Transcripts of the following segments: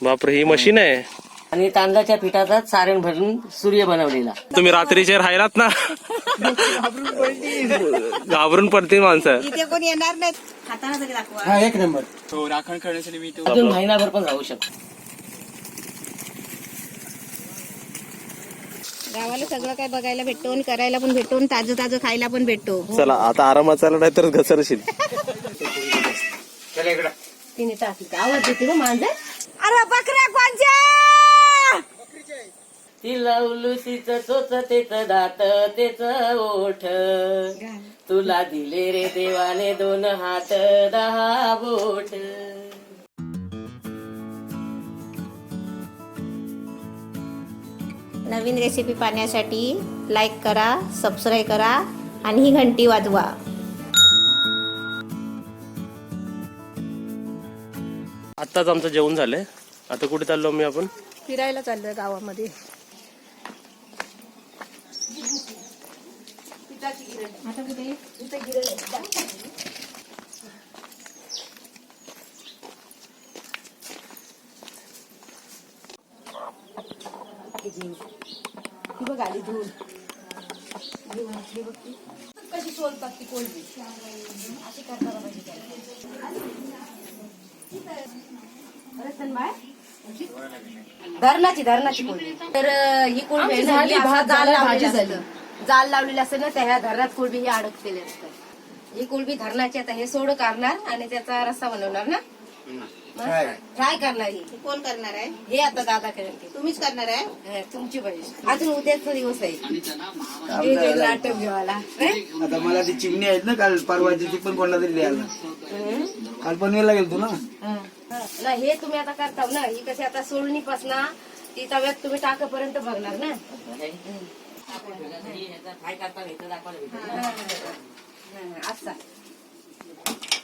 बापरे, ही मशीन आहे. आणि तांदळाच्या पिठाचा सारण भरून सूर्य बनवलेला. तुम्ही रात्रीचे राहिलात ना, घाबरून पडतील माणसं. इथे कोण येणार नाही. हाताने तरी दाखवा. हा, एक नंबर. हो, राखण करण्यासाठी मी अजून महिनाभर पण राहू शकतो. गावाला सगळं काय बघायला भेटतो आणि करायला पण भेटतो आणि ताजं ताजं खायला पण भेटतो. चला आता आरामात चालला, नाही तर घसरशील. तिने टाकली आवाज येते ना मांजर. अरे बकऱ्या कोणच्या? ती लावलू तिच चोच तेच दात तेच ओठ, तुला दिले रे देवाने 2 हात 10 बोट. नवीन रेसिपी पाहण्यासाठी लाईक करा, सबस्क्राईब करा आणि ही घंटी वाजवा. आत्ताच आमचं जेवण झालंय. आता कुठे चाललो मी आपण? फिरायला चाललोय गावामध्ये. आता कुठे? गाडी धुवून कशी सोलतात ती कोलबी अशी करताना पाहिजे. धरणाची कोळंबी. तर ही कोळंबी जाल लावलेली असते ना, त्या ह्या धरणात कोळंबी ही अडकलेली असते. ही कोळंबी धरणाची. आता हे सोड काढणार आणि त्याचा रस्सा बनवणार ना, फ्राय करणार. ही कोण करणार आहे? हे आता दादा करेल. तुम्हीच करणार आहे? तुमची पाहिजे. अजून उद्याचा दिवस आहे नाटक घेवायला. आता मला ती चिमणी आहेत ना, काल परवाची ती पण कोणाला तरी द्यायला. काल पनवेलला गेलतो ना. हे तुम्ही आता करता ना. ही कशी आता सोडणी पासना ती तव्यात तुम्ही टाकापर्यंत बघणार ना. असा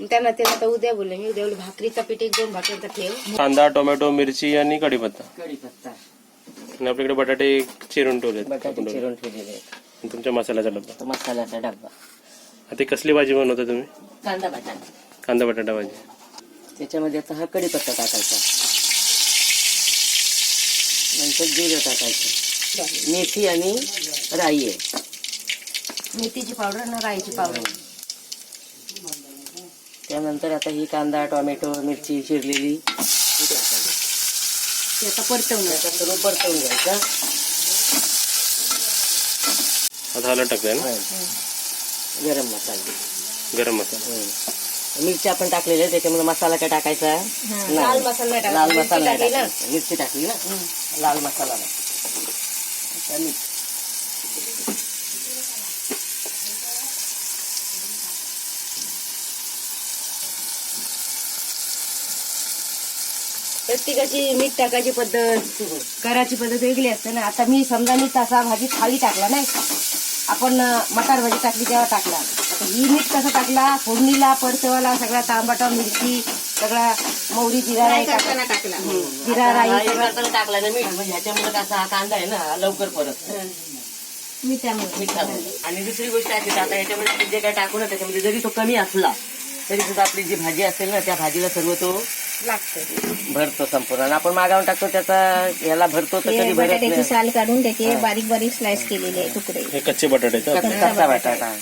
त्यांना ते आता उद्या बोलले मी. उद्या भाकरीचा पीठ 1-2 भाकरीचा ठेव. कांदा, टोमॅटो, मिरची आणि कढीपत्ता. कढीपत्ता आणि आपल्याकडे बटाटे चिरून ठेवलेत. बटाटे चिरून ठेवलेले आहेत. आणि तुमच्या मसाल्याचा डब्बा. मसाल्याचा डब्बा. आता कसली भाजी बनवता तुम्ही? कांदा बटाटा. कांदा बटाटा भाजी. त्याच्यामध्ये आता हा कढीपत्ता टाकायचा, नंतर जिरं टाकायचं, मेथी आणि राई आहे. मेथीची पावडर आणि राईची पावडर. त्यानंतर आता ही कांदा, टोमॅटो, मिरची चिरलेली टाकायची. ते आता परतवणार. सर्व परतवून घ्यायचं. आता हलत टाकलंय ना. गरम मसाला. गरम मसाला. मिरची आपण टाकलेली आहे, त्याच्यामध्ये मसाला काय टाकायचा? लाल मसाला नाही लाल टाकायचा. मसाला नाही टाकली ना. टाकायचा. मिरची टाकली ना, लाल मसाला नाही. आता मीठ. प्रत्येकाची मीठ टाकायची पद्धत, करायची पद्धत वेगळी असते ना. आता मी समजा मी तसा भाजी थाळी टाकला नाही, आपण मटार भाजी टाकली तेव्हा टाकला. आता ही मीठ कसं टाकला? फोडणीला, परतवाला सगळा तांबटा, मिरची, सगळा मोहरी, जिरा राई टाकला. जिरा राई सगळं टाकला ना मीठ. म्हणजे ह्याच्यामुळे कसा हा कांदा आहे ना लवकर परत मिठामुळे. आणि दुसरी गोष्ट अशी, आता याच्यामध्ये जे काय टाकू ना त्याच्यामध्ये जरी तो कमी असला तरी सुद्धा आपली जी भाजी असेल ना त्या भाजीला सर्व तो लागतं, भरतो संपूर्ण. आणि आपण मागावून टाकतो त्याचा याला भरतो तर कधी भरत बटाट्याची नाही. साल काढून त्याचे बारीक बारीक स्लाइस केलेले आहे तुकडे. हे कच्चे बटाटे का? कच्चा बटाटा.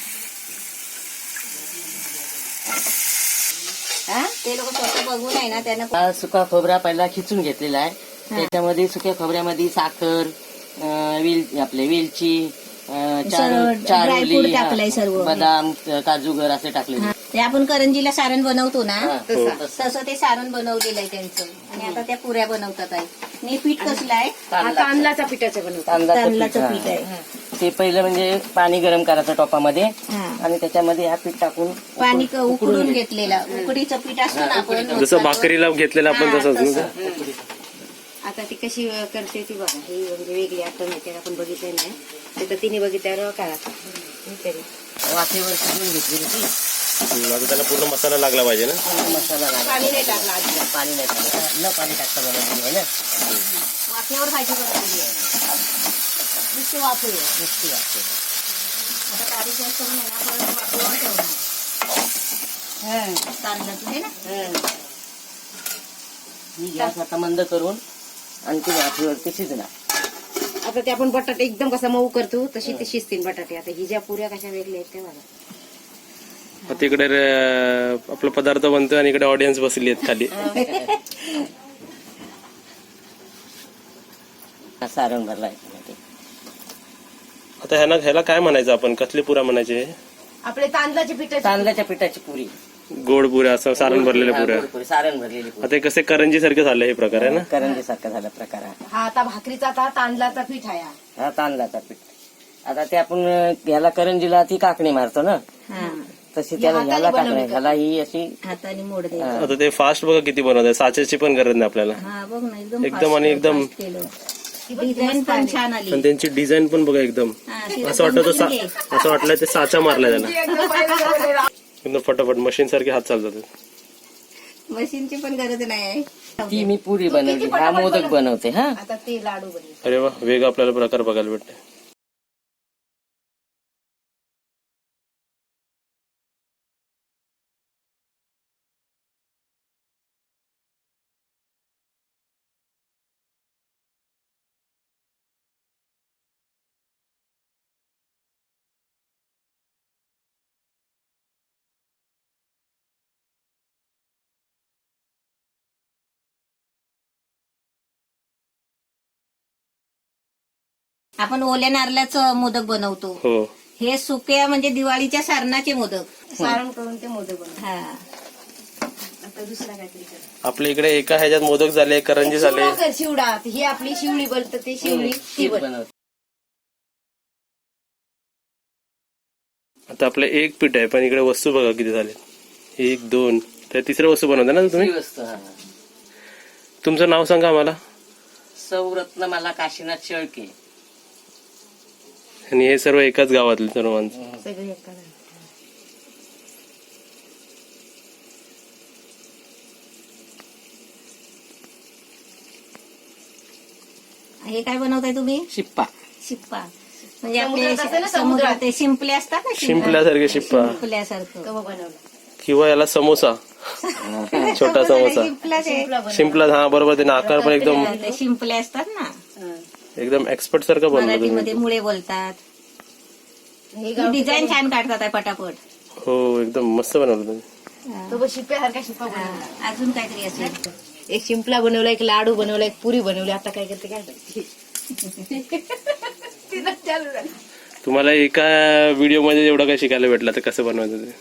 ते लोक स्वतः बघून आहे ना त्यांना. हा सुका खोबरा पहिला खिचून घेतलेला आहे. त्याच्यामध्ये सुक्या खोबऱ्यामध्ये साखर, आपले वेलची, ड्रायफ्रूट टाकलंय सर्व. बदाम, काजूगर असे टाकले. ते आपण करंजीला सारण बनवतो ना हो. तसं ते सारण बनवलेलं आहे त्यांचं. आणि आता त्या पुऱ्या बनवतात आहे. आणि पीठ कसलं आहे? तांदळाचं पिठाचं बनवतात. तांदळाचं तांदळाचं पीठ, पीठ आहे. ते पहिलं म्हणजे पाणी गरम करायचं टोपामध्ये हा. आणि त्याच्यामध्ये हा पीठ टाकून पाणी उकडून घेतलेला उकडीचं पीठ असतं ना आपण जसं भाकरीला घेतलेलं आपण तसंच ना. आता ती कशी करते ती बघा. ही म्हणजे वेगळी आठवण आपण बघितली नाही. ते तर तिने बघितल्यावर काय तरी वाफेवर शिजवून घेतली ती. आता त्याला पूर्ण मसाला लागला पाहिजे ना. मसाला लागला. पाणी नाही टाकलं अजिबात. पाणी नाही टाकलं. न पाणी टाकता बनवली आहे ना. वाफेवर भाजी बनवली आहे. नुसती वाफे नुसती वाफे. आता बारीक गॅस करून आहे ना परत वाफेवर ठेवणार. तांदळाचं आहे ना. ही गॅस आता मंद करून आणि ती वाफेवरती शिजणार. आता ते आपण बटाटे एकदम कसा मऊ करतो तशी ते शिजतील बटाटे. आता ही ज्या पुऱ्या कशा वेगळ्या आहेत ते बघा. आता इकडे आपला पदार्थ बनतोय आणि इकडे ऑडियन्स बसली आहेत खाली. सारण भरलाय. आता ह्याला काय म्हणायचं आपण, कसले पुऱ्या म्हणायचे? आपले तांदळाच्या पिठाचे तांदळाच्या पिठाची पुरी, गोड पुऱ्या, असं सारण भरलेल्या पुऱ्या. पुरी, सारण भरलेली पुरी. आता हे कसे करंजी सारखे झाले हे प्रकार आहे ना. करंजी सारखा झाला प्रकार हा. हा आता भाकरीचा आता तांदळाचा पीठ आहे हा. हा तांदळाचा पीठ. आता ते आपण ह्याला करंजीला ती काकणी मारतो ना, तशी त्याला ह्याला काकणी, ह्याला ही अशी हाताने मोडते. आता ते फास्ट बघा किती बनवत आहे, साच्याची पण गरज नाही आपल्याला. बघ ना एकदम आणि एकदम डिझाईन पण छान आली. आणि त्यांची डिझाईन पण बघा एकदम असं वाटतं असं वाटलं ते साचा मारलाय त्याला. एकदम फटाफट मशीन सारखे हात चालतात. मशीनची पण गरज नाही आहे. ती मी पुरी बनवली, हा मोदक बनवते. हा आता ते लाडू बनवले. अरे वा, वेग आपल्याला प्रकार बघायला भेटते. आपण ओल्या नारळाचं मोदक बनवतो. हो, हे सुक्या म्हणजे दिवाळीच्या सारणाचे मोदक. सारण करून ते मोदक बनवले. हा, आता दुसरा काहीतरी कर. आपल्या इकडे एका ह्याच्यात मोदक झाले, करंजी झाले. चिवडा कर, चिवडा. ही आपली शिवडी बोलत ते शिवडी ती बनव. बनवते. आता आपलं एक पीठ आहे, पण इकडे वस्तू बघा किती झाले. 1 2 त्या तिसऱ्या वस्तू बनवता ना तुम्ही. ही वस्तू. हा. तुमचं नाव सांगा आम्हाला. सौरत्न मला काशीनाथ शेळके. आणि हे सर्व एकाच गावातले सर्वांचं. सगळे एका हे काय बनवताय तुम्ही? शिप्पा. शिप्पा म्हणजे समुद्रात असतं आपले ना, समुद्रात ते शिंपले असतात ना, शिंपल्यासारखे शिप्पा शिंपल्यासारखं. कवा बनवला. किंवा याला समोसा, छोटा समोसा. शिंपलाच आहे. शिंपला, हा बरोबर. ते आकार पण एकदम ते शिंपले असतात ना, एकदम एक्सपर्ट सारखं बनवलं तुम्ही. मराठीमध्ये मुळे बोलतात. हे डिझाईन छान काढतात आहे पटापट. हो, एकदम मस्त बनवलं तुम्ही. तो शिप्यासारखा शिप्पा बनवला. हा, अजून काहीतरी असेल. एक शिंपला बनवला, एक लाडू बनवला, एक पुरी बनवली. आता काय करते काय माहिती. तिला चालू झालं. तुम्हाला एका व्हिडिओ मध्ये एवढं काय शिकायला भेटलं, तर कसं बनवायचं ते.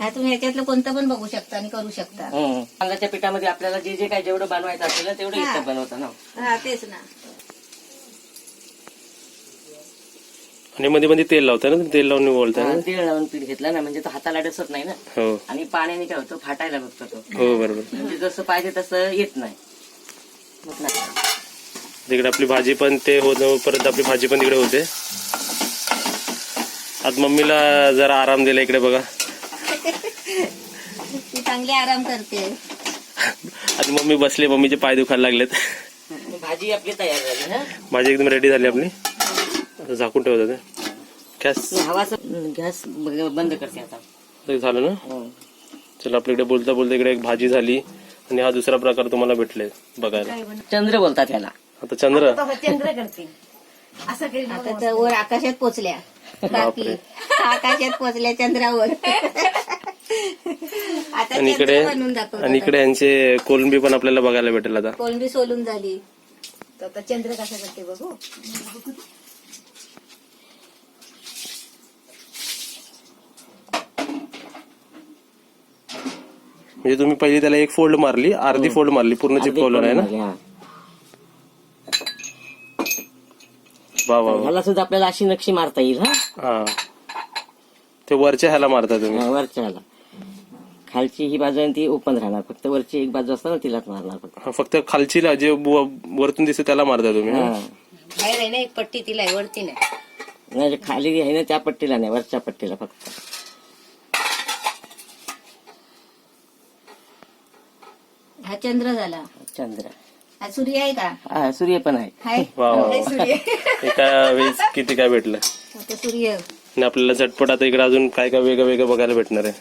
हा, तुम्ही ह्याच्यातलं कोणतं पण बघू शकता आणि करू शकता. तांदळाच्या पिठामध्ये आपल्याला जे जे काय जेवढं बनवायचं असेल ना तेवढं हा. इथं बनवतं ना. हा, तेच ना. आणि मध्ये मध्ये तेल लावताय ना, तेल लावून बोलताय ना. तेल लावून पीठ घेतलं ना म्हणजे तो हाताला डसत नाही ना, हो आणि पाण्याने काय होतं फाटायला बघतो तो. हो, बरोबर. म्हणजे जसं पाहिजे तसं येत नाही. मग नाही. तिकडे आपली भाजी पण ते होतं, परत आपली भाजी पण तिकडे होते. आज मम्मीला जरा आराम दिला इकडे बघा. ती चांगली आराम करते. आज मम्मी बसले, मम्मीचे पाय दुखायला लागलेत. भाजी आपली तयार झाली. हा, भाजी एकदम रेडी झाली आपली. आता झाकून ठेवत होते गॅस. हवाचं गॅस बंद करते आता. झालं ना. चला, आपल्याकडे बोलता बोलता इकडे एक भाजी झाली आणि हा दुसरा प्रकार तुम्हाला भेटले बघायला. चंद्र बोलतात त्याला. आता चंद्र. चंद्र करते असं करीत आता तर वर आकाशात पोचल्या. बापरे. आकाशात पोचल्या चंद्रावर. आता आणि इकडे चंद्र बनवून दाखवतात. आणि इकडे यांचे कोलंबी पण आपल्याला बघायला भेटेल आता. कोलंबी सोलून झाली. आता चंद्र कसा करते बघू. म्हणजे तुम्ही पहिली त्याला एक फोल्ड मारली, अर्धी फोल्ड मारली, पूर्ण चिपकवलं नाही ना. हा. वा वा वा. ह्याला सुद्धा आपल्याला अशी नक्षी मारता येईल. हा, हा, ते वरच्या ह्याला मारता तुम्ही. वरच्या ह्याला. खालची ही बाजू आहे ती ओपन राहणार, फक्त वरची एक बाजू असते ना तिलाच मारणार फक्त. हा, फक्त खालचीला जे वरतून दिसते त्याला मारता तुम्ही. हा. बाहेर आहे ना एक पट्टी, तिला आहे, वरती नाही. नाही, खाली आहे ना त्या पट्टीला नाही, वरच्या पट्टीला फक्त. हा चंद्र झाला. चंद्र. हा सूर्य आहे का? हा, सूर्य पण आहे. हाय. वा वा वा. एका वेळेस किती काय भेटलं. आता सूर्य. आणि आपल्याला झटपट आता इकडे अजून काय काय वेगळं वेगळं बघायला भेटणार आहे.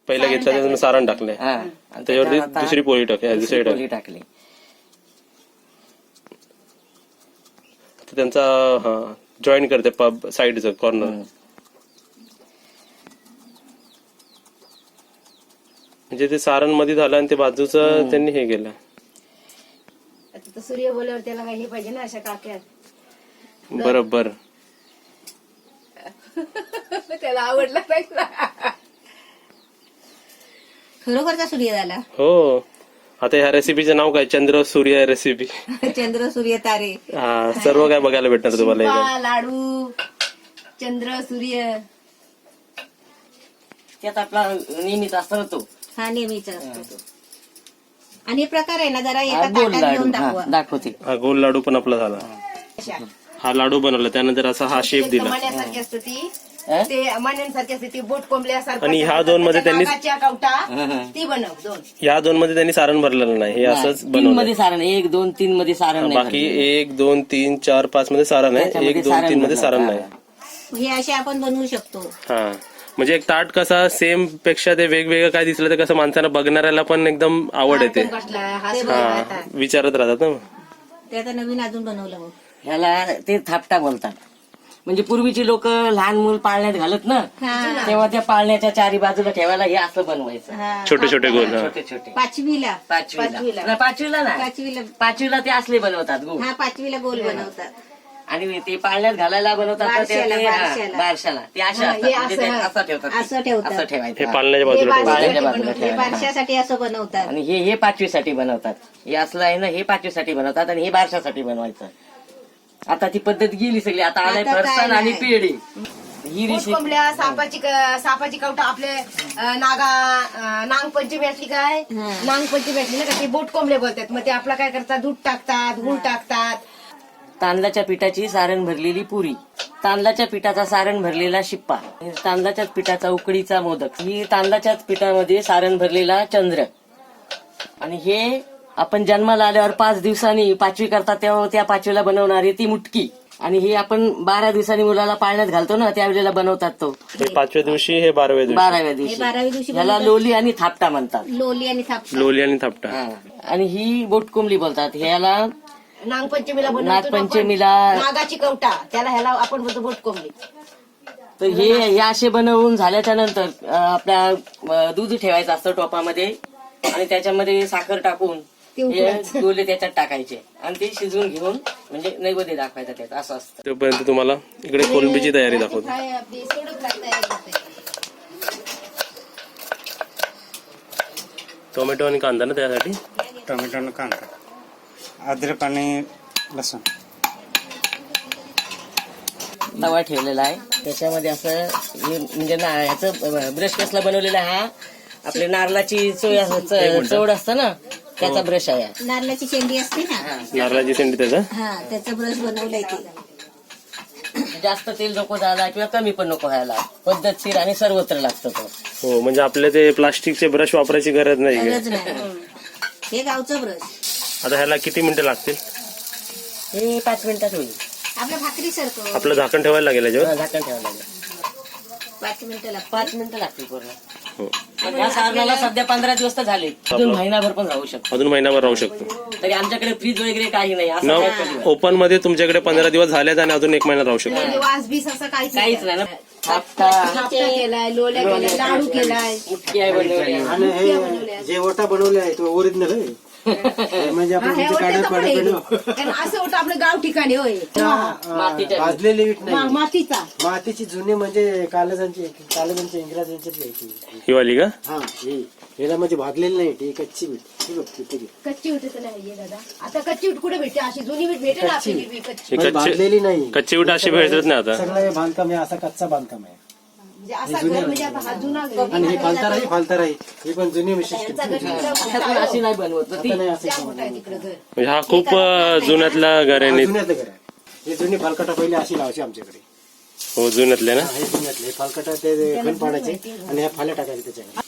पहिला घेतला त्याचं सारण टाकलंय, हा, त्याच्यावरती दुसरी पोळी टाकली, दुसरी पोळी टाकली. तर त्यांचा हा जॉईन करते पब साईडचं कॉर्नर. म्हणजे ते सारण मध्ये झालं आणि ते बाजूचं त्यांनी हे केलं. आता तर सूर्य बोलल्यावर त्याला काही हे पाहिजे ना अशा काक्या. बरोबर. त्याला आवडला पाहिजे. खरोखरचा सूर्य झाला. हो. आता ह्या रेसिपीचं नाव काय? चंद्र सूर्य रेसिपी. चंद्र सूर्य तारे. हा सर्व काय बघायला भेटणार तुम्हाला इथे. तुपा, लाडू, चंद्र, सूर्य. त्यात आपला नेहमीच असतो तो हा नेहमीचा असतो तो. आणि प्रकार आहे ना जरा हा एका गोल ताटात घेऊन लाडू दाखवा. दाखवते. हा गोल लाडू पण आपला झाला. हा लाडू बनवला त्यानंतर असा हा शेप दिला. कमान्यासारखी असते ती. हा? ते अमान्यांसारखी असते ती बोट कोंबल्यासारखी. आणि ह्या दोन मध्ये त्यांनी कवटा ती बनव 2. या 2 मध्ये त्यांनी सारण भरलेलं नाही. हे असंच 3 बनवलं. मध्ये सारण 1, 2, 3 मध्ये सारण नाही बाकी 1, 2, 3, 4, 5 मध्ये सारण आहे. 1, 2, 3 मध्ये सारण नाही. हे असे आपण बनवू शकतो. हा म्हणजे एक ताट कसा सेम पेक्षा ते वेगवेगळं काय दिसलं तर कसं माणसाला बघणाऱ्याला पण एकदम आवड येते. हा विचारत राहतात ना. ते आता नवीन अजून बनवलं मग. ह्याला ते थापटा बोलतात. म्हणजे पूर्वीची लोक लहान मूल पाळण्यात घालत ना, हा. तेव्हा त्या पाळण्याच्या चारी बाजूला ठेवायला हे असं बनवायचं. हा. छोटे छोटे गोल. हा. छोटे छोटे. पाचवीला. पाचवीला नाही, पाचवीला. पाचवीला ते असले बनवतात गो. हा पाचवीला गोल बनवतात. आणि ते पाळण्यात घालायला बनवतात तर ते बारशाला ते अशा असतात. म्हणजे ते असं ठेवतात. असं ठेवतात. असं हे ठेवायचं. पाळण्याच्या बाजूला ठेवलं. पाळण्याच्या बाजूला हे ठेवायचं. बारशासाठी असं बनवतात. आणि हे 5वी साठी बनवतात. हे असलं आहे ना, हे 5वी साठी बनवतात आणि हे बारशासाठी बनवायचं. आता ती पद्धत गेली सगळी. आता आलाय आता काय फरसाण आणि नाही. पेढे. ही रेसिपी कोंबल्या सापाची कवटा आपले नागपंचमी असली काय नागपंचमी असली ना का ते बोट कोंबले बोलतात. मग ते आपला काय करतात दूध टाकतात गुळ टाकतात. तांदळाच्या पिठाची सारण भरलेली पुरी, तांदळाच्या पिठाचा सारण भरलेला शिप्पा, तांदळाच्या पिठाचा उकडीचा मोदक, ही तांदळाच्याच पिठामध्ये सारण भरलेला चंद्र. आणि हे आपण जन्माला आल्यावर 5 दिवसांनी 5वी करतात तेव्हा त्या 5वीला बनवणारी ती मुटकी. आणि हे आपण 12 दिवसांनी मुलाला पाळण्यात घालतो ना त्यावेळेला बनवतात तो. 5व्या दिवशी हे 12व्या दिवशी. 12व्या हे दिवशी 12व्या दिवशी ह्याला लोली आणि थापटा म्हणतात. लोली आणि थापटा. लोली आणि थापटा. हा. आणि ही बोटकोंबली बोलतात. ह्याला नागपंचमीला बनवतो ना आपण. नागपंचमीला नागाची कवटा त्याला ह्याला आपण बोलतो बोट कोंबली. तर हे असे बनवून झाल्याच्या नंतर आपल्या दूध ठेवायचं असतं टोपामध्ये आणि त्याच्यामध्ये साखर टाकून हे गोले त्याच्यात टाकायचे आणि ते शिजवून घेऊन म्हणजे नैवेद्य दाखवायचा त्याचा. असं असतं. तोपर्यंत तुम्हाला इकडे कोलंबीची तयारी दाखवतो. टोमॅटो आणि कांदा ना त्यासाठी. टोमॅटो आणि कांदा, अद्रक आणि लसूण. तवा ठेवलेला आहे त्याच्यामध्ये असं हे म्हणजे ह्याचं ब्रश कसला बनवलेला आहे हा आपले नारळाची चवड असतं ना त्याचा ब्रश आहे. नारळाची शेंडी असते ना. नारळाची शेंडी त्याचा. हा त्याचा ब्रश बनवलाय ते. जास्त तेल नको झाला किंवा कमी पण नको व्हायला. पद्धतशीर आणि सर्वत्र लागतो तो. हो म्हणजे आपले ते प्लास्टिकचे ब्रश वापरायची गरज नाही. गरज नाही. हे गावचं ब्रश. आता ह्याला किती मिनिटं लागतील? हे 5 मिनिटात होईल. आपल्या भाकरी सारखं आपलं झाकण ठेवायला लागेल याच्यावर. झाकण ठेवायला लागेल. 5 मिनिटं लागतात. 5 मिनिटं लागतील पूर्ण. हो. पण ह्या सारणाला सध्या 15 दिवस तर झाले. अजून महिनाभर पण राहू शकतो. अजून महिनाभर राहू शकतो. तरी आमच्याकडे फ्रीज वगैरे काही नाही. असं न काय कधी नाही. ओपन मध्ये तुमच्याकडे 15 दिवस झालेत आणि अजून 1 महिना राहू शकतो. वास बीस असं काहीच काहीच नाही ना. थापटा थापटा केलाय लोल्या केलाय लाडू केलाय. मुटकी आहे बनवली. आणि हे जे ओटा बनवले आहे तो ओरिजिनल आहे. म्हणजे आपण हे तुमच्या ओट्याचं काड्यात पण पाड्यात आहे. बनव. कारण असं होतं आपलं गाव ठिकाणी होय मातीच्या भाजलेली वीट नाही, मातीचा. मातीची जुनी म्हणजे कालजांची इंग्रजांचीच घ्यायची. ही वाली का? हा याला म्हणजे भाजलेली नाही ती कच्ची वीट. ही बघ ती कच्ची विट तर नाही आहे दादा. आता कच्ची विट कुठे भेटते? अशी जुनी विट भेटेल ना आपली हिरवी कच्ची. ही म्हणजे भाजलेली नाही. कच्ची विट अशी भेटत नाही आता. सगळं हे बांधकाम आहे असा कच्चा बांधकाम आहे. म्हणजे असा घर म्हणजे आता हा जुना घर. आणि हे फालतार आहे ही पण जुनी विशिष्ट. आता पण अशी नाही बनवत ती. नाही असं त्या मोठा आहे तिकडं घर. म्हणजे हा खूप जुन्यातला घर आहे. जुन्यातलं घर आहे. हे जुनी फालकटा पहिले अशी लावायची आमच्याकडे. हो जुन्यातले ना. हे जुन्यातले फालकटा ते खण पाडायचे आणि ह्या फाल्या टाकायचे त्याच्याकडे.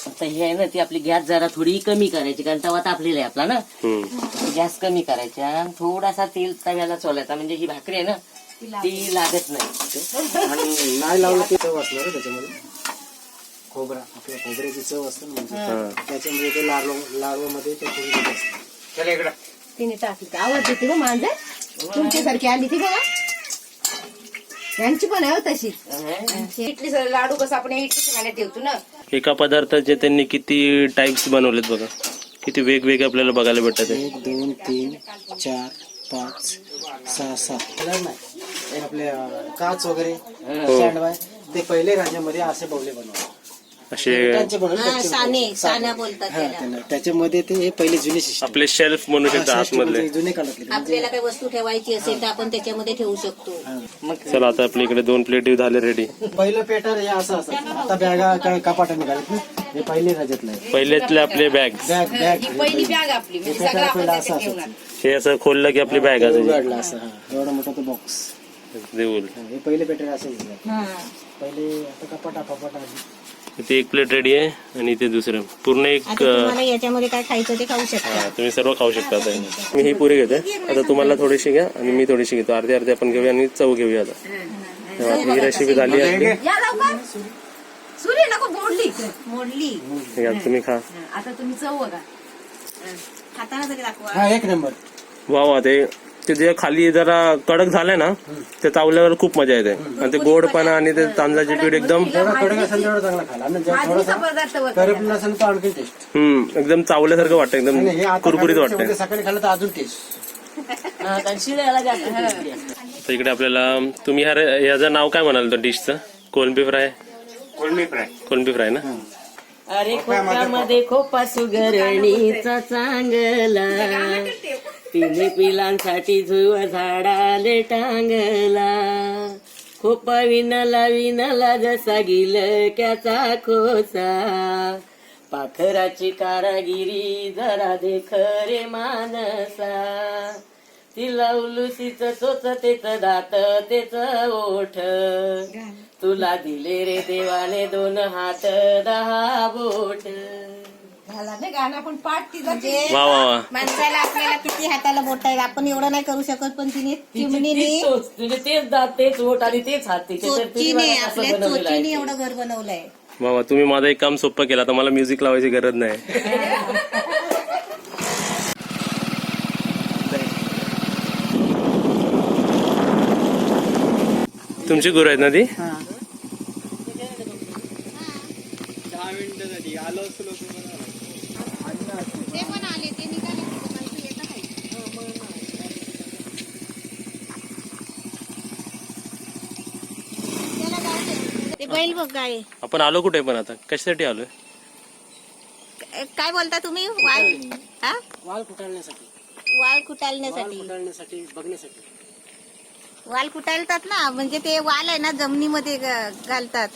आता हे आहे ना ती आपली गॅस जरा थोडी कमी करायची कारण तवा तापलेला आहे आपला ना. गॅस कमी करायचा आणि थोडासा तेल तव्याला चोलायचा म्हणजे ही भाकरी आहे ना ती लागत नाही. आणि नाही लावलं ते चव असणार आहे त्याच्यामध्ये. खोबरा आपल्या खोबऱ्याची चव असते ना म्हणजे त्याच्यामध्ये ते लाडवामध्ये ते खोबरे असते. चला इकडं. तिने टाकली आवाज देते बघ मांजर तुमच्यासारखी आली ती बघा यांची पण आहे हो तशी इडली लाडू कसं आपण इडली खाण्यात ठेवतो ना. एका पदार्थाचे त्यांनी किती टाइप्स बनवलेत बघा, किती वेगवेगळे आपल्याला बघायला भेटतात. 1 2 3 4 5 6 7 नाही आपले काच वगैरे सँडवाय ते पहिले राज्यामध्ये असे बवले बनवले असे त्यांचे बनवले साना बोलतात त्याला. त्याच्यामध्ये ते हे पहिले जुने सिस्टम आपले शेल्फ म्हणू शकतो आतमधले. जुने काळातले आपल्याला काही वस्तू ठेवायची असेल तर आपण त्याच्यामध्ये ठेवू शकतो. चला आता आपल्या इकडे 2 प्लेट झाले रेडी. पहिलं पेटर हे असं असायचं. आता बॅगा काय कपाटा निघालेत ना हे पहिले राज्यातलं आहे. पहिल्यातले आपले बॅग, बॅग ही पहिली बॅग आपली म्हणजे पेटर सगळं आपण पहिलं असं त्याच्यात ठेवणार. असायचं. हे असं खोललं की आपली बॅग असायची. उघडलं असं एवढा मोठा तो बॉक्स देऊल. हे पहिले पेटर असायचे. पहिले आता कपाटा इथे 1 प्लेट रेडी आहे आणि इथे दुसरं पूर्ण एक. आता तुम्हाला याच्यामध्ये काय खायचं ते खाऊ शकता. हा, तुम्ही सर्व खाऊ शकता आता. मी ही पुरी घेते आता, तुम्हाला थोडीशी घ्या आणि मी थोडीशी घेतो. अर्धे अर्धे आपण घेऊया आणि चव घेऊया आता. तेव्हा ही रेसिपी झाली आहे. या लवकर सूर्य नको मोडली घ्या, तुम्ही खा. आता तुम्ही चव बघा. खाताना तरी दाखवा. हा 1 नंबर. वा ते जे खाली जरा कडक झालंय ना ते चावल्यावर खूप मजा येते. आणि ते गोडपणा आणि ते तांदळाचे पीठ एकदम कडक असेल तेवढं चांगला खायला आणि जर भाजीचा पदार्थ थोडासा होता करपला असेल तर आणखी टेस्ट. एकदम चावल्यासारखं वाटतं, हे एकदम आता कुरकुरीत वाटतंय. खाण्यापेक्षा सकाळी खाल्लं तर अजून टेस्ट. शिळ्याला जास्त tasty असतं. तर इकडे आपल्याला तुम्ही याचं नाव काय म्हणाल तर डिशचं? कोलंबी फ्राय. कोलंबी फ्राय ना. अरे खोपामध्ये खोपा सुगरणीचा चांगला 3 पिलांसाठी झुव झाडाले टांगला खोपा विनला जसा गिलक्याचा खोसा पाखराची कारागिरी जरा देख रे मानसा तिला उलुसीच चोच तेच दात तेच ओठ तुला दिले रे देवाने 2 हात 10 बोट. झाला ना गाणं पण पाठ तिचा वा माणसाला आपल्याला किती हाताला बोट आहेत आपण एवढं नाही करू शकत पण तिने चिमणीने तिची चोच, तुझे तेच दात तेच बोट आणि तेच हात तिचे. तर तिने चोचीने बघा कसं आपल्या बनवलेलं आहे चोचीने ते. एवढं घर बनवलंय. वा तुम्ही माझं एक काम सोपं केलं. आता मला म्युझिक लावायची गरज नाही. तुमची गुरु आहेत ना ती? ते बैल बघ गाय आपण आलो कुठे पण आता कशासाठी आलोय? काय बोलता तुम्ही वाल हा वाल कुटाळण्यासाठी वाल कुटाळण्यासाठी बघण्यासाठी. वाल कुटाळतात ना म्हणजे ते वाल आहे ना जमिनीमध्ये घालतात.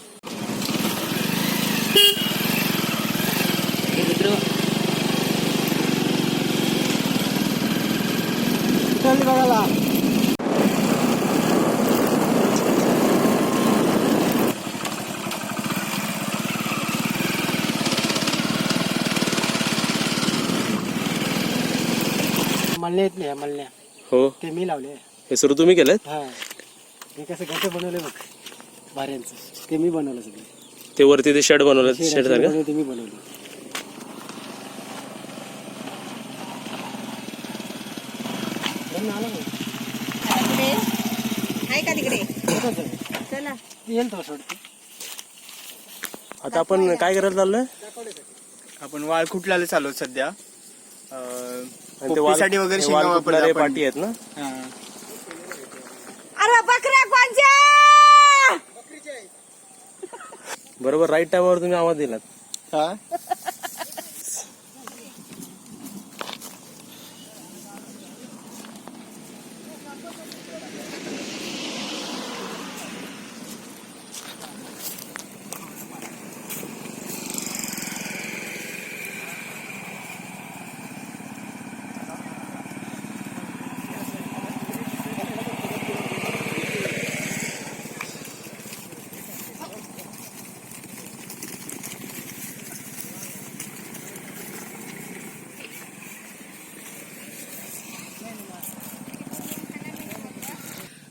बघायला मल्ल्या येत नाही मल्ल्या हो, ते मी लावले. हे सुरू तुम्ही केलं? हा हे कसं गट बनवले बघ भाऱ्यांचं ते मी बनवलं सगळे. ते वरती ते शेड बनवलं, शेड सारखं. ते मी बनवलं. आहे का तिकडे चला येईल तो सोडते. आता आपण काय करायला चाललोय? आपण वाळ कुठल्याला चालू आहोत सध्या. आणि ते वाल- पोपटीसाठी वगैरे हे शेंगा वाल वापरल्या कुठणारे आपण. पाटी आहेत ना. हा. अरे बकऱ्या कोणच्या बरोबर राईट टाइमवर तुम्ही आवाज दिलात. हा.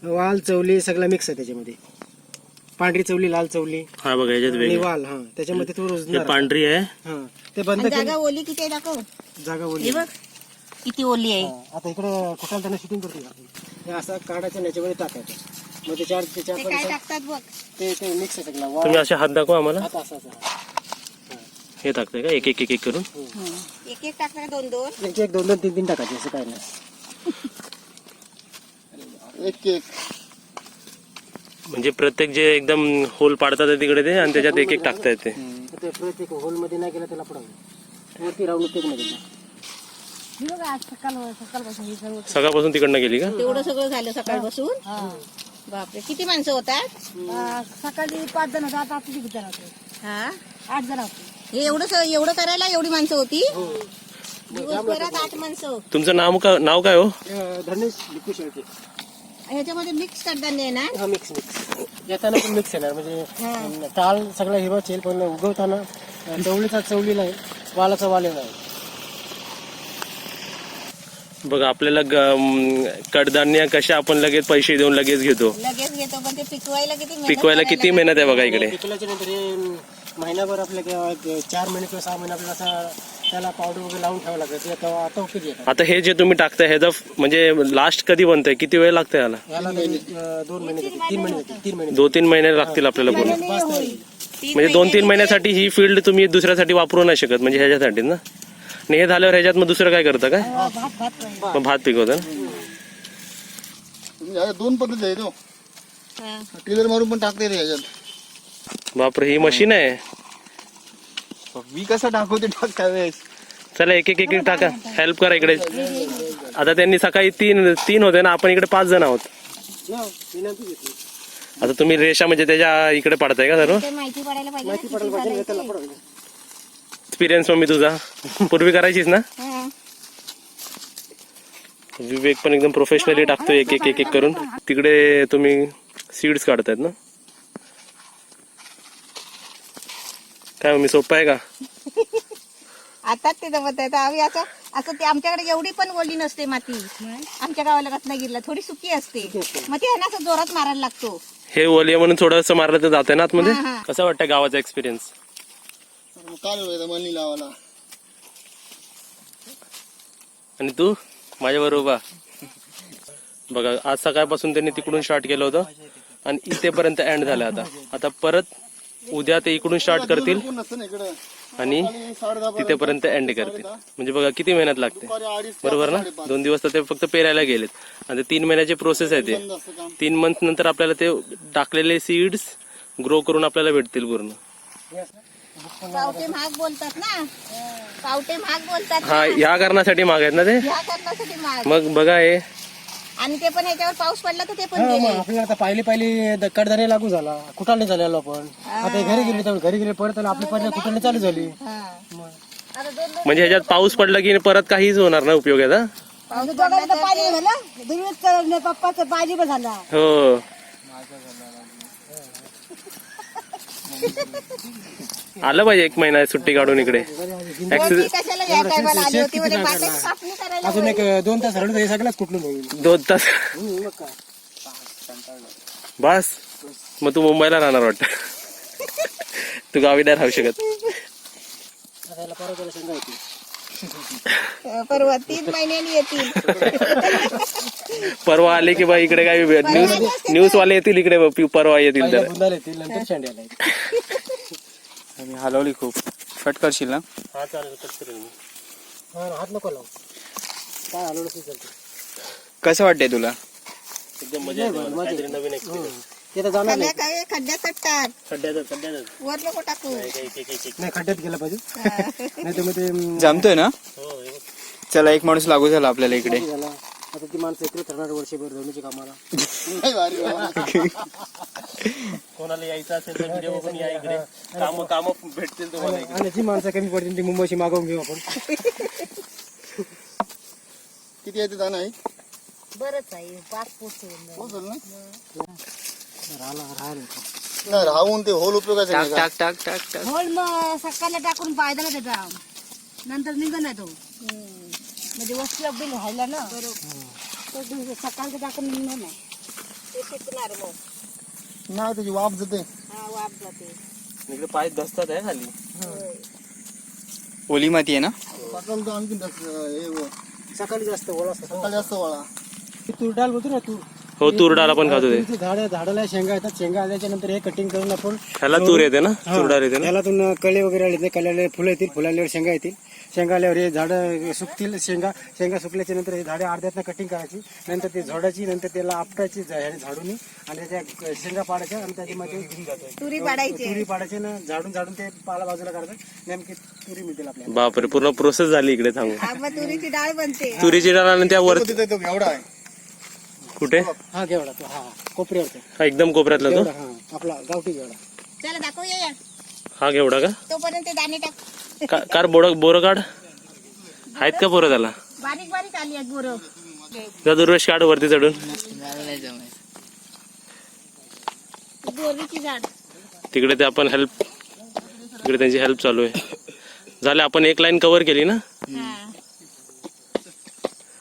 वाल चवली सगळं मिक्स आहे त्याच्यामध्ये. पांढरी चवली, लाल चवली, हा बघा याच्यात वेगळी निवाल. हा, त्याच्यामध्ये तो हे रुजणार. पांढरी आहे. हा, ते बंद आणि केलं. जागा ओली किती आहे दाखव. जागा हे ओली. बघ किती ओली आहे. आता इकडे कुठाला त्यांना शूटिंग करतो आपण. हे असं काढायचं आणि याच्यामध्ये टाकायचं. मग ते काय टाकतात बघ. ते मिक्स आहे सगळं. तुम्ही असे हात दाखवा आम्हाला. आता असं हे टाकताय का एक एक एक एक करून? एक एक टाकणार 2-2. एक 2-2 3-3 टाकायचे, असं काय नाही. एक एक म्हणजे प्रत्येक जे एकदम होल पाडतात आहे तिकडे ते आणि त्याच्यात एक एक टाकता येते. ते प्रत्येक होल मध्ये नाही गेला त्याला पडवलं वरती राहून उपयोग नाही त्याचा. हे बघा आज सकाळपासून हे सर्व सकाळपासून तिकडनं गेली का? तेवढं सगळं झालं सकाळपासून. बापरे किती माणसं होतात. सकाळी 5 जण होतात, आता किती जण होते? हा 8 जण होते. हे एवढं करायला एवढी माणसं होती. दिवसभरात 8 माणसं. तुमचं नाव काय हो? धनेश लिकू शेळके. ह्याच्यामध्ये मिक्स कडधान्य आहे ना. हा, मिक्स येताना पण मिक्स येणार. म्हणजे टाळ सगळा हिरवा चेल, पण उगवताना चवलीचा चवलीला आहे, वालाचा वालेला आहे. बघा आपल्याला कडधान्य कशा आपण लगेच पैसे देऊन लगेच घेतो. लगेच घेतो पण ते पिकवायला किती मेहनत आहे बघा इकडे. पिकल्याच्या नंतर हे महिनाभर आपल्या 4 महिने किंवा 6 महिने आपल्याला असं त्याला पावडर वगैरे लावून ठेवावं लागतं. ते आता उपयोगी येतात. आता हे जे तुम्ही टाकताय ह्याचा म्हणजे लास्ट कधी बनतंय? किती वेळ लागतंय याला? याला 2 महिने जातील, 3 महिने जातील, 3 महिने. 2-3 महिने लागतील आपल्याला पूर्ण. म्हणजे 2-3 महिन्यासाठी ही फील्ड तुम्ही दुसऱ्यासाठी वापरू नाही शकत, म्हणजे ह्याच्यासाठी ना. आणि हे झाल्यावर ह्याच्यात मग दुसरं काय करता काय? मग भात पिकवतं ना. 2 पद्धत आहे तो. टिलर मारून पण टाकते रे ह्याच्यात. बापरे ही मशीन आहे. मी कसं टाकवते टाकता वेळेस. चला एक एक टाका. हेल्प करा इकडे. आता त्यांनी सकाळी 3 होते ना, आपण इकडे 5 जण आहोत. आता तुम्ही रेषा म्हणजे त्याच्या इकडे पडताय का सर्व? माहिती पडायला पाहिजे ना किती चालायचं. एक्सपिरियन्स मम्मी तुझा पूर्वी करायचीस ना? हा. विवेक पण एकदम प्रोफेशनली टाकतो एक एक करून. तिकडे तुम्ही सीड्स काढतायत ना? काय मम्मी सोपं आहे का? आताच ते जमत आहे. आम्ही असं ते आमच्याकडे एवढी पण ओली नसते माती. आमच्या गावाला रत्नागिरीला थोडी सुकी असते. मग ते ना असं जोरात मारायला लागतो. हे ओलिया म्हणून थोडस मारलं तर जातंय ना आतमध्ये. हा. कसं वाटतं गावाचा एक्सपिरियन्स? काल मनी लावायला. आणि तू माझ्या बरोबर बघा आज सकाळपासून त्यांनी तिकडून स्टार्ट केलं होतं आणि इथेपर्यंत एंड झालं. आता परत उद्या ते इकडून स्टार्ट करतील आणि तिथेपर्यंत एंड करतील. म्हणजे बघा किती मेहनत लागते, बरोबर ना. 2 दिवस तर ते फक्त पेरायला गेलेत आणि 3 महिन्याची प्रोसेस आहे ते. 3 मंथ नंतर आपल्याला ते टाकलेले सीड्स ग्रो करून आपल्याला भेटतील पूर्ण. पावटे महाग बोलतात ना. पावटे महाग बोलतात हा ह्या कारणासाठी महाग आहेत ना ते. ह्या करण्यासाठी महाग. मग बघा हे आणि ते पण ह्याच्यावर पाऊस पडला तर ते पण हा, मग गेले. आपल्याला आता पाहिली कडधान्य लागू झाला, कुठाने झालेलो आपण. आता हे घरी गेले परत आपली परत कुठाने चालू झाली. हा. आता 2 म्हणजे ह्याच्यात पाऊस पडला की परत काहीच होणार नाही उपयोग याचा. पाऊस पडला तर पाणी झालं, दुर्वीत पप्पाचं पाणी पण झालं. हो आलं पाहिजे 1 महिना सुट्टी काढून इकडे. वरती कशाला या टायमाला आली होती म्हणजे पाण्याची कापणी करायला. अजून 2 तास रडू हे सगळ्याच कुठलं होईल. 2 तास मग काय बस. मग तू मुंबईला राहणार वाटतं. तू गावी नाही राहू शकत. आता याला परत याला शेंगा येतील. परवा 3 महिन्यांनी येतील. परवा आले की बा इकडे काय न्यूज वाले येतील इकडे परवा येतील पहिल्या तर. बुंदाला येतील, नंतर शेंड्याला येतील. मी हलवली खूप. कट करशील ना? हा चालेल कट करेल मी. हा, हात नको लावू. काय हलवलं तरी चालतं. कसं वाटतंय तुला? एकदम मजा येते मला. काहीतरी नवीन एक्सपिरियन्स. ते तर जाणार नाही. काय खड्ड्यात टाक. खड्ड्यातच वर नको टाकू. नाही, खड्ड्यात गेला पाहिजे. नाही तर मग ते जमतोय ना? हो हे बघ. चला एक माणूस लागू झाला आपल्याला इकडे. झाला. आता ती माणसं इकडे ठरणार वर्षभर जमिनीच्या कामाला. कोणाला यायचं असेल तर व्हिडिओ बघून या इकडे. काम भेटतील तुम्हाला इकडे. आणि जी माणसं कमी पडतील ती मुंबईची मागवून घेऊ आपण. किती येते दाना आहे? बरंच आहे 5 फूट. पोहोचल ना? राहिलं नाही राहून ते होल उपयोगाचे टाक नाही का? टाक टाक टाक टाक. होल मग सकाळला टाकून फायदा नाही त्याचा, नंतर निघत नाही तो. म्हणजे वस्तू अगदी राहिला ना बरोबर. सकाळचं टाकून निघणार नाही, ते शिकणार मग. नाही त्याची वाफ जाते. हा वाफ जाते. इकडे पाय धसतात आहे खाली. ओली माती आहे ना. सकाळी आणखी सकाळी जास्त ओळा असतो. सकाळी जास्त ओळा. तूर डाळ बोलतो ना तूर. हो, तूर डाळ आपण खातो ते. झाडाला शेंगा येतात. शेंगा आल्याच्या नंतर हे कटिंग करून आपण ह्याला तूर येते ना, तूर डाळ येते ना. त्याला कळे वगैरे आले कळ्याला फुलं येतील. फुलाल्यावर शेंगा येतील. शेंगा आल्यावर हे झाडं सुकतील. शेंगा सुकल्याच्या नंतर हे झाडे अर्ध्यातनं कटिंग करायची. नंतर ते झोडायची. नंतर त्याला आपटायची झाडून आणि त्याच्या शेंगा पाडायच्या आणि त्याच्यामध्ये तुरी पाडायची. तुरी पाडायची ना झाडून ते पाला बाजूला काढतात. नेमकी तुरी मिळतील आपल्याला. बापरे, पूर्ण प्रोसेस झाली इकडे. थांबू. हा, मग तुरीची डाळ बनते. तुरीची डाळ आणि त्या वर एवढा आहे कुठे? हा घेवडा तो. हा कोपऱ्यावर हा एकदम कोपऱ्यातला तो. हा आपला गावठी घेवडा. चला दाखवूया या. हा घेवडा का? तोपर्यंत दाणे टाक. कार बोरं काढ. आहेत का पोरं त्याला? बारीक बारीक आली आहेत बोरं. त्या दुर्वेश काढ वरती चढून. बोरीची झाड. तिकडे ते आपण तिकडे त्यांची हेल्प चालू आहे. झाले, आपण एक लाईन कव्हर केली ना. हा.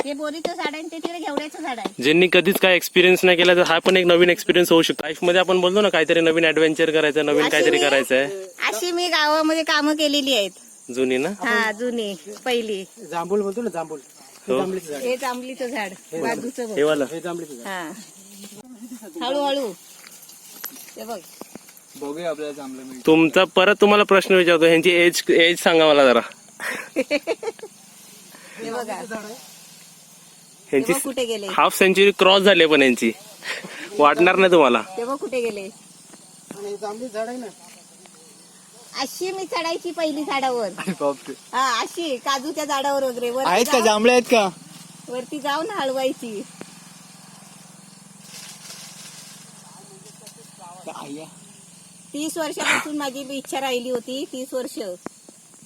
हे बोरीचं झाड आहे ते तिकडे घेवड्याचं झाड आहे. ज्यांनी कधीच काय एक्सपिरियन्स नाही केला तर हा पण एक नवीन एक्सपिरियन्स होऊ शकतो. लाईफ मध्ये आपण बोलतो ना काहीतरी नवीन ऍडव्हेंचर करायचं, नवीन काहीतरी करायचंय. अशी मी गावामध्ये कामं केलेली आहेत. जुनी ना. हा जुनी पहिली. जांभूळ बोलतो ना जांभूळ. हो. जांभळीचं झाड. हे जांभळीचं झाड बाजूचं बघ. हे वाला. हे जांभळीचं झाड. हा हळूहळू ते बघ. बघूया आपल्याला चांगलं मिळतं. तुमचा परत तुम्हाला प्रश्न विचारतो, ह्यांची एज सांगा मला जरा. हे बघा. ह्यांची तेव्हा कुठे गेले? हाफ सेंचुरी क्रॉस झाली पण यांची. वाटणार नाही तुम्हाला. तेव्हा कुठे गेले? आणि हे जांभळीचं झाड आहे ना. अशी मी चढायची पहिली झाडावर. बापरे. हा अशी काजूच्या झाडावर वगैरे आहेत का जांभळे आहेत का? वरती जाऊन हलवायची. 30 वर्षापासून माझी इच्छा राहिली होती. 30 वर्ष.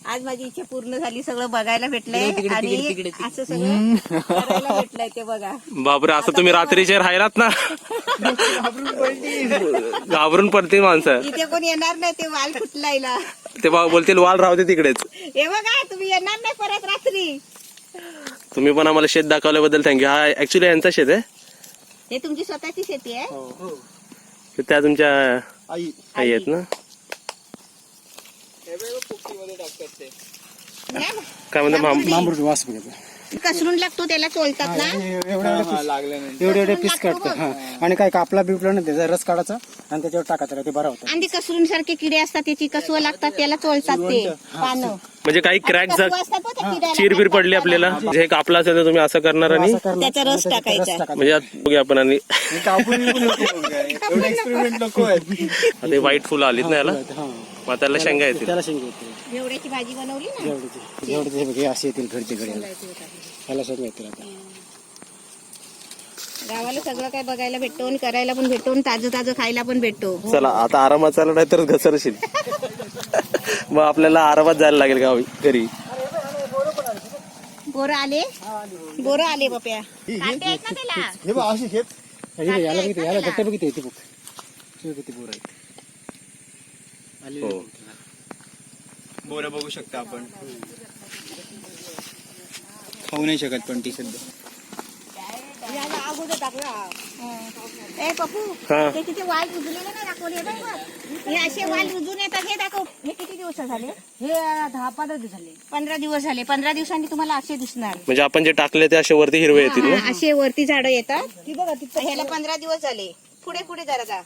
आज माझी इच्छा पूर्ण झाली. सगळं बघायला भेटलंय आणि असं सगळं करायला भेटलंय ते बघा. बापरे, असं तुम्ही रात्रीचे राहिलात ना. घाबरून पडतील माणसं. इथे कोण येणार नाही. ते वाल फुटलायला. ते बोलतील वाल राहू दे तिकडेच. हे बघा तुम्ही येणार नाही परत रात्री. तुम्ही पण आम्हाला शेत दाखवल्याबद्दल थँक्यू. हा ऍक्च्युली यांचा शेत आहे. हे तुमची स्वतःची शेती आहे. त्या तुमच्या आई आई आहेत ना. काय म्हणतात मांबरूट वास बघा. कसरून लागतो त्याला चोलतात ना. एवढे पीस काढतात. हा आणि काय कापला बिपला ना त्याचा रस काढायचा आणि त्याच्यावर टाकायचा. ते बरं होतं. आणि ते कसरून सारखे किडे असतात त्याची कसवं लागतात त्याला चोलतात ते पानं. म्हणजे काही क्रॅक कसवं असतात बघ त्या किड्याला. चिरबीर पडली आपल्याला, जे कापला असेल तर तुम्ही असं करणार आणि त्याचा रस टाकायचा. म्हणजे आता बघूया आपण. आणि एवढे एक्सपेरिमेंट नको आहेत. आता हे व्हाईट फुलं आलीत ना याला. मग त्याला शेंगा येतील. त्याला शेंगा येतील. घेवड्याची भाजी बनवली ना. जेवढे हे असे येतील घरचे घरी. त्याला शेंगा येतील. आता गावाला सगळं काय बघायला भेटतो आणि करायला पण भेटतो आणि ताजं ताजं खायला पण भेटतो. चला आता आरामात चालला नाही तर घसरशील. मग आपल्याला आरामात जायला लागेल गावी घरी. बोरं आले. बोरं आले बाप्या. काटे आहेत ना त्याला. हे बघ अशी हेच याला गट्टे बघितले येते बघ. किती बोर आहेत. हो. बोरं बघू शकता आपण. खाऊ नाही शकत पण ती सध्या. ए पप्पू हा. ते तिथे वाल रुजलेले नाही दाखवले बघ बघ. हे असे वाल रुजून येतात. हे दाखव. हे किती दिवस झाले? हे 10-15 दिवस झाले. 15 दिवस झाले. 15 दिवसांनी तुम्हाला असे दिसणार. म्हणजे आपण जे टाकले ते असे वरती हिरवे येतील ना. हा, असे वरती झाडं येतात. ह्याला 15 दिवस झाले. पुढे पुढे जरा जा.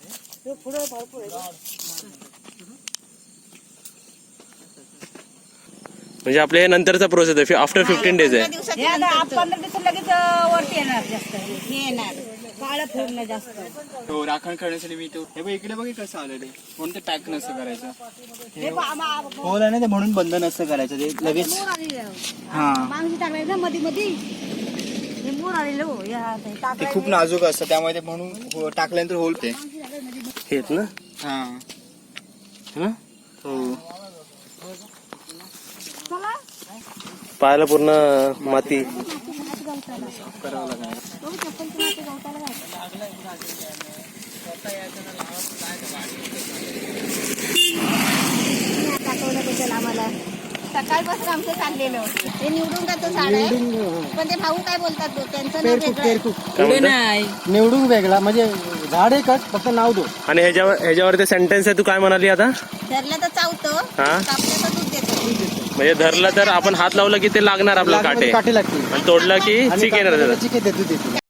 म्हणजे आपल्या हे नंतरचा प्रोसेस आहे. आफ्टर 15 डेज आहे. 15 दिवसाची हे आता नंतरचं. 15 दिवस लगेच वरती येणार जास्त. हे येणार. काळं फिरणं जास्त. हो, राखण करण्यासाठी मी तो हे बघ इकडे बघ कसं आलं ते. म्हणून ते पॅक नसतं करायचं. होल आहे ना ते, म्हणून बंद नसतं करायचं ते लगेच. हा मागणी टाकायचं मध्ये मध्ये. हे मोर आलेलं हो. ते खूप नाजूक असतं त्यामुळे ते म्हणून टाकल्यानंतर होलते. हेच ना. हा है ना. हो. पायाला पूर्ण माती. करावं लागणार. दाखवलं त्याच्याला आम्हाला. सकाळी सकाळपासून आमचं चाललेलं ते निवडून का तो झाड आहे पण ते भाऊ काय बोलतात तो त्यांचं नाव पेरकुट वेगळं आहे. पेरकुट काय म्हणतो? निवडून वेगळा म्हणजे झाड एकच फक्त नाव दो. आणि ह्याच्यावर ते सेंटेन्स आहे, तू काय म्हणाली आता? धरलं तर चावतं हा? कापलं तर दूध देतं. म्हणजे धरलं तर आपण हात लावलं की ते लागणार आपल्याला काटे, काठी लागते आणि तोडलं की चिक येणार त्याला. चिके देतो